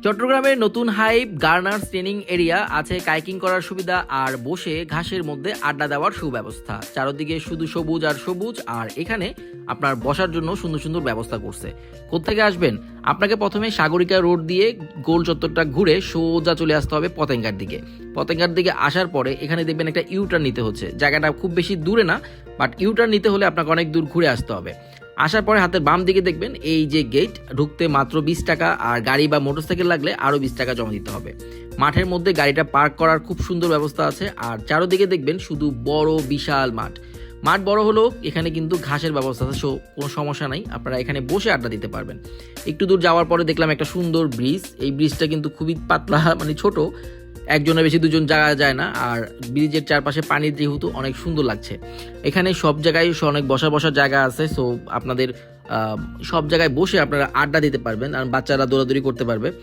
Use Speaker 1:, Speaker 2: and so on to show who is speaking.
Speaker 1: চট্টগ্রামের নতুন hype গার্নার্স training area আছে, কাইকিং করার সুবিধা আর বসে ঘাসের মধ্যে আড্ডা দেওয়ার সুব্যবস্থা। চারদিকে শুধু সবুজ আর সবুজ, আর এখানে আপনার বসার জন্য সুন্দর সুন্দর ব্যবস্থা করছে। কোত্থেকে আসবেন? আপনাকে প্রথমে সাগরিকা রোড দিয়ে গোল চত্বরটা ঘুরে সোজা চলে আসতে হবে পতেঙ্গার দিকে। পতেঙ্গার দিকে আসার পরে এখানে দেখবেন একটা ইউটার্ন নিতে হচ্ছে। জায়গাটা খুব বেশি দূরে না, বাট ইউটার্ন নিতে হলে আপনাকে অনেক দূর ঘুরে আসতে হবে। আসার পরে হাতের বাম দিকে দেখবেন এই যে গেট, ঢুকতে মাত্র 20 টাকা, আর গাড়ি বা মোটরসাইকেল লাগলে আরও 20 টাকা জমা দিতে হবে। মাঠের মধ্যে গাড়িটা পার্ক করার খুব সুন্দর ব্যবস্থা আছে, আর চারোদিকে দেখবেন শুধু বড় বিশাল মাঠ। মাঠ বড় হলেও এখানে কিন্তু ঘাসের ব্যবস্থা আছে, সো কোনো সমস্যা নাই, আপনারা এখানে বসে আড্ডা দিতে পারবেন। একটু দূর যাওয়ার পরে দেখলাম একটা সুন্দর ব্রিজ। এই ব্রিজটা কিন্তু খুবই পাতলা, মানে ছোট, একজনের বেশি দুজন যাওয়া যায় না। আর ব্রিজের চারপাশে পানির যেহেতু অনেক সুন্দর লাগছে। এখানে সব জায়গায় অনেক বসার জায়গা আছে, সো আপনাদের সব জায়গায় বসে আপনারা আড্ডা দিতে পারবেন, আর বাচ্চারা দৌড়াদৌড়ি করতে পারবে।